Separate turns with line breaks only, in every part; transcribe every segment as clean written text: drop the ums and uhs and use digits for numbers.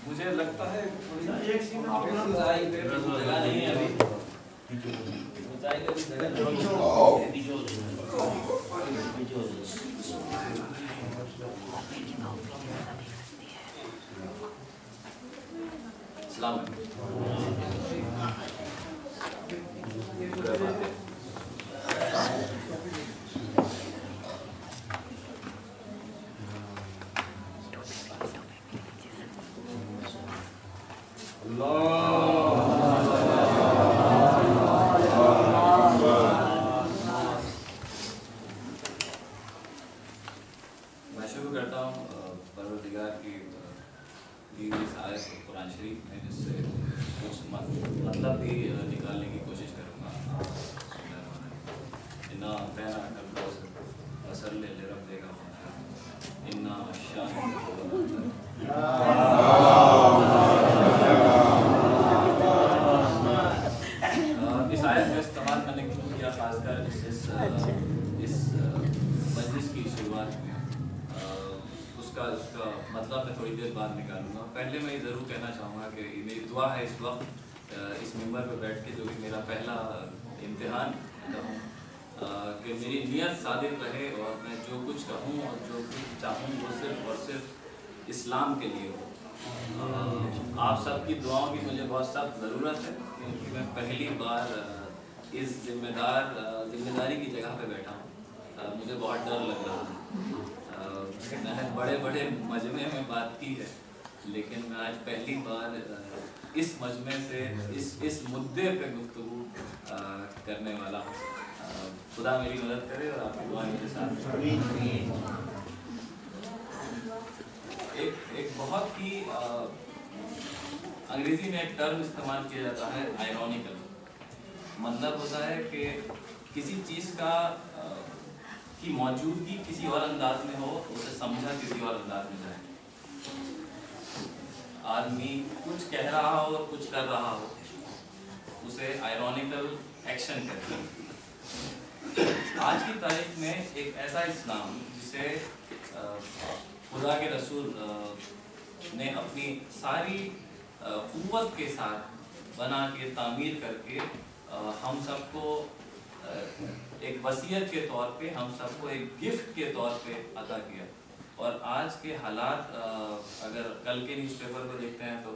مجھے لگتا ہے جگہ نہیں ہے ابھی السلام میں شروع کرتا ہوں پروردگار کی دی ہوئی آیت قرآن شریف میں، جس سے کچھ مطلب بھی نکالنے کی کوشش کروں گا. انا پہنا کل اثر لے لے رب دے گا انا شان. اس آیت کا استعمال میں نے کیوں کیا، خاص کر اس مجلس کی شروعات میں، اس کا مطلب میں تھوڑی دیر بعد نکالوں گا. پہلے میں یہ ضرور کہنا چاہوں گا کہ میری دعا ہے اس وقت اس ممبر پہ بیٹھ کے، جو کہ میرا پہلا امتحان ہوں، کہ میری نیت صادق رہے اور میں جو کچھ کہوں اور جو کچھ چاہوں وہ صرف اور صرف اسلام کے لیے ہو. آپ سب کی دعاؤں کی مجھے بہت سخت ضرورت ہے، کیونکہ میں پہلی بار اس ذمہ داری کی جگہ پہ بیٹھا ہوں. مجھے بہت ڈر لگ رہا ہے. میں نے بڑے بڑے مجمع میں بات کی ہے، لیکن میں آج پہلی بار اس مجمع سے اس مدعے پہ گفتگو کرنے والا ہوں. خدا میری مدد کرے اور آپ کی دعائیں میرے ساتھ. ایک بہت ہی انگریزی میں ایک ٹرم استعمال کیا جاتا ہے آئرونیکل. مطلب ہوتا ہے کہ کسی چیز کی موجودگی کسی اور انداز میں ہو، اسے سمجھا کسی اور انداز میں جائے. آدمی کچھ کہہ رہا ہو اور کچھ کر رہا ہو، اسے آئرونیکل ایکشن کہتے ہیں. آج کی تاریخ میں ایک ایسا اسلام جسے خدا کے رسول نے اپنی ساری قوت کے ساتھ بنا کے تعمیر کر کے ہم سب کو ایک وصیت کے طور پہ، ہم سب کو ایک گفٹ کے طور پہ عطا کیا. اور آج کے حالات، اگر کل کے نیوز پیپر کو دیکھتے ہیں تو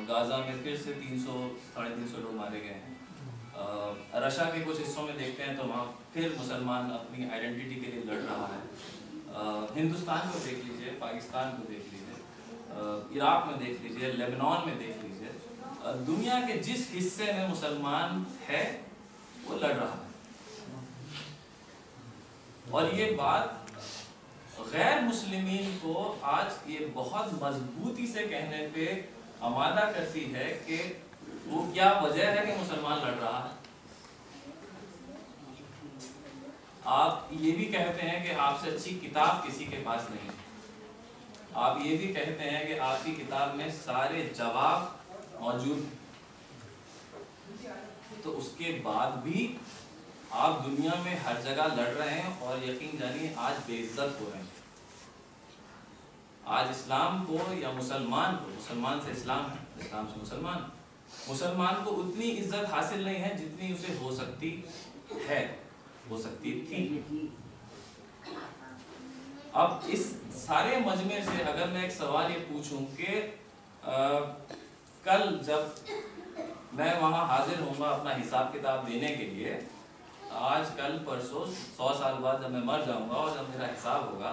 غازہ میں پھر سے 300-350 لوگ مارے گئے ہیں. رشیا کے کچھ حصوں میں دیکھتے ہیں تو وہاں پھر مسلمان اپنی آئیڈینٹی کے لیے لڑ رہا ہے. ہندوستان کو دیکھ لیجئے، پاکستان کو دیکھ لیجئے، عراق میں دیکھ لیجئے، لیبنان میں دیکھ لیجئے. دنیا کے جس حصے میں مسلمان ہے وہ لڑ رہا ہے. اور یہ بات غیر مسلمین کو آج یہ بہت مضبوطی سے کہنے پہ آمادہ کرتی ہے کہ وہ کیا وجہ ہے کہ مسلمان لڑ رہا ہے. آپ یہ بھی کہتے ہیں کہ آپ سے اچھی کتاب کسی کے پاس نہیں. آپ یہ بھی کہتے ہیں کہ آپ کی کتاب میں سارے جواب موجود ہیں. تو اس کے بعد بھی آپ دنیا میں ہر جگہ لڑ رہے ہیں اور یقین جانیے آج بے عزت ہو رہے ہیں. آج اسلام کو یا مسلمان کو، مسلمان سے اسلام ہے، اسلام سے مسلمان کو اتنی عزت حاصل نہیں ہے جتنی اسے ہو سکتی ہے، ہو سکتی تھی. اب اس سارے مجمع سے اگر میں ایک سوال یہ پوچھوں کہ کل جب میں وہاں حاضر ہوں گا اپنا حساب کتاب دینے کے لیے، آج کل پرسوں 100 سال بعد جب میں مر جاؤں گا اور جب میرا حساب ہوگا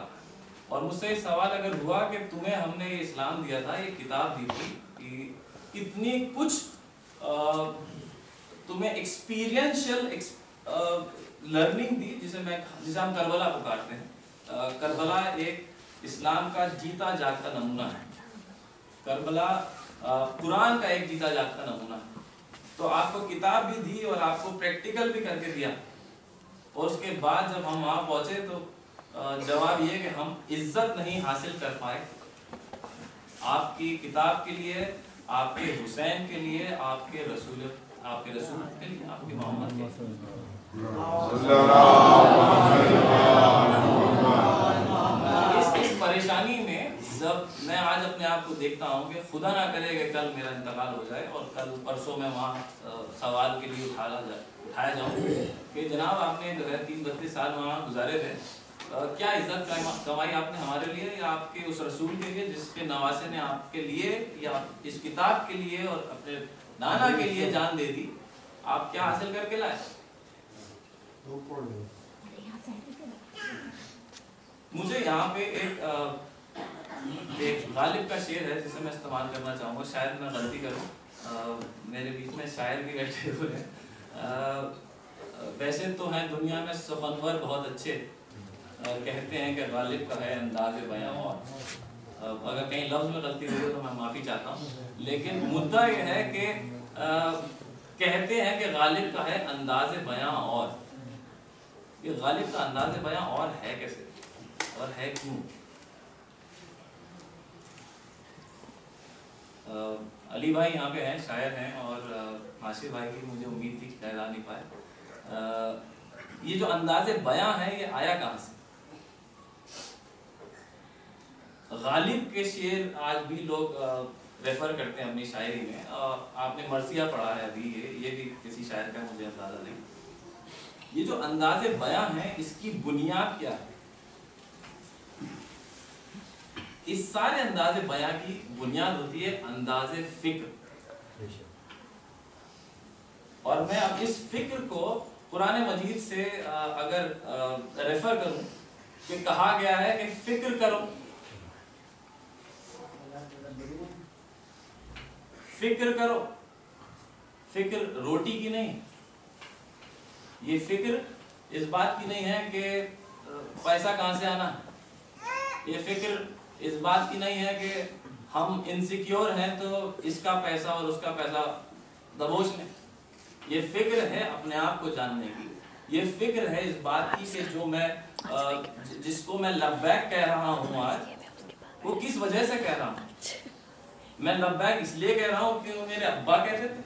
اور مجھ سے یہ سوال اگر ہوا کہ تمہیں ہم نے یہ اسلام دیا تھا، یہ کتاب دی تھی، کہ کتنی کچھ تمہیں ایکسپیرینشل لرننگ دی، جسے ہم کربلا پکارتے ہیں. کربلا ایک اسلام کا جیتا جاگتا نمونہ ہے. کربلا قرآن کا ایک جیتا جاگتا نمونہ ہے. تو آپ کو کتاب بھی دی اور آپ کو پریکٹیکل بھی کر کے دیا. اور اس کے بعد جب ہم وہاں پہنچے تو جواب یہ کہ ہم عزت نہیں حاصل کر پائے. آپ کی کتاب کے لیے آپ کے حسین کے لیے، آپ کے رسول کے لیے، آپ کے محمد کے لیے۔ اس پریشانی میں جب میں آج اپنے آپ کو دیکھتا ہوں کہ خدا نہ کرے کہ کل میرا انتقال ہو جائے اور کل پرسوں میں وہاں سوال کے لیے اٹھایا جاؤں کہ جناب آپ نے 30-32 سال وہاں گزارے تھے، کیا عزت کمائی آپ نے ہمارے لیے یا آپ کے اس رسول کے لیے جس کے نواسے نے آپ کے لیے یا اس کتاب کے لیے اور اپنے نانا کے لیے جان دے دی، آپ کیا حاصل کر کے لائے؟ مجھے یہاں پہ ایک غالب کا شعر ہے جسے میں استعمال کرنا چاہوں گا، شاید میں غلطی کروں، میرے بیچ میں شاعر بھی بیٹھے ہوئے ہیں۔ ویسے تو ہیں دنیا میں سخنور بہت اچھے، کہتے ہیں کہ غالب کا ہے انداز بیاں اور، اگر کہیں لفظ میں غلطی ہوئی تو میں معافی چاہتا ہوں، لیکن مدعا یہ ہے کہ کہتے ہیں کہ غالب کا ہے انداز بیاں اور، یہ غالب کا انداز بیاں اور ہے کیسے اور ہے کیوں؟ علی بھائی یہاں پہ ہیں، شاعر ہیں، اور ناصر بھائی کی مجھے امید تھی کہ لا نہیں پائے۔ یہ جو انداز بیاں ہے یہ آیا کہاں سے؟ غالب کے شعر آج بھی لوگ ریفر کرتے ہیں اپنی شاعری میں، آپ نے مرثیہ پڑھا ہے ابھی، یہ بھی کسی شاعر کا مجھے اندازہ نہیں۔ یہ جو انداز بیاں ہے اس کی بنیاد کیا ہے؟ اس سارے انداز بیاں کی بنیاد ہوتی ہے انداز فکر، اور میں اب اس فکر کو قرآن مجید سے اگر ریفر کروں کہ کہا گیا ہے کہ فکر کرو، فکر کرو، فکر روٹی کی نہیں، یہ فکر اس بات کی نہیں ہے کہ پیسہ کہاں سے آنا، یہ فکر اس بات کی نہیں ہے کہ ہم انسیکیور ہیں تو اس کا پیسہ اور اس کا پیسہ دبوچ لیں، یہ فکر ہے اپنے آپ کو جاننے کی، یہ فکر ہے اس بات کی کہ جو میں جس کو میں لبیک کہہ رہا ہوں آج، وہ کس وجہ سے کہہ رہا ہوں۔ میں لبیک اس لیے کہہ رہا ہوں کیونکہ میرے ابا کہتے تھے،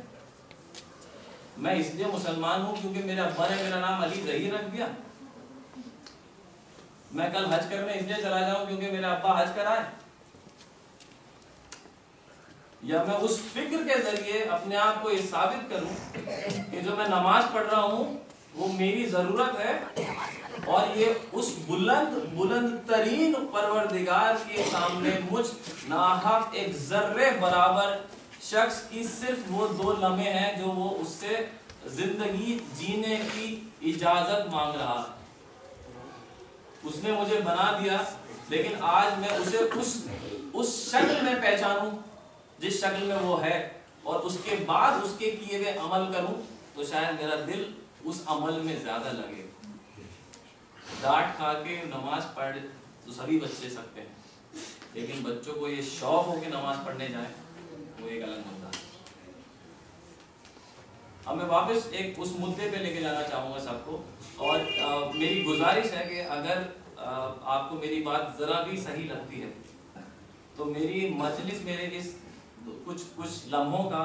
میں اس لیے مسلمان ہوں کیونکہ میرے ابا نے میرا نام علی ظہیر رکھ دیا، میں کل حج کرنے اس لیے چلا جاؤں کیونکہ میرے ابا حج کرائے، یا میں اس فکر کے ذریعے اپنے آپ کو یہ ثابت کروں کہ جو میں نماز پڑھ رہا ہوں وہ میری ضرورت ہے، اور یہ اس بلند ترین پروردگار کے سامنے مجھ ناحق ایک ذرے برابر شخص کی صرف وہ 2 لمحے ہیں جو وہ اس سے زندگی جینے کی اجازت مانگ رہا ہے۔ اس نے مجھے بنا دیا، لیکن آج میں اسے اس شکل میں پہچانوں جس شکل میں وہ ہے، اور اس کے بعد اس کے کیے ہوئے عمل کروں تو شاید میرا دل اس عمل میں زیادہ لگے۔ ڈانٹ کھا کے نماز پڑھ تو سبھی بچے سکتے ہیں، لیکن بچوں کو یہ شوق ہو کہ نماز پڑھنے جائیں وہ ایک الگ مدعا ہے۔ اب میں واپس اس مدعے پہ لے کے جانا چاہوں گا سب کو، اور میری گزارش ہے کہ اگر آپ کو میری بات ذرا بھی صحیح لگتی ہے تو میری مجلس، میرے اس کچھ لمحوں کا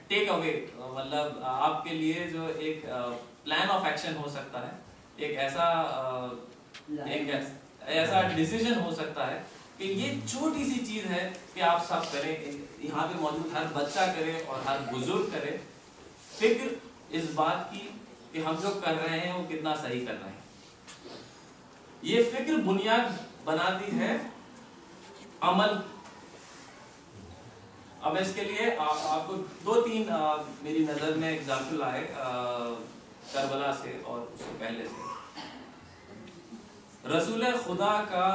ٹیک اوے، مطلب آپ کے لیے جو ایک پلان آف ایکشن ہو سکتا ہے، ایک ایسا ڈیسیژن ہو سکتا ہے کہ یہ چھوٹی سی چیز ہے کہ آپ سب کریں، یہاں پہ موجود ہر بچہ کرے اور ہر بزرگ کرے، فکر اس بات کی کہ ہم جو کر رہے ہیں وہ کتنا صحیح کر رہے ہیں۔ یہ فکر بنیاد بناتی ہے عمل۔ اب اس کے لیے آپ کو 2-3 میری نظر میں ایگزامپل آئے کربلا سے اور اس سے پہلے سے۔ رسول خدا کا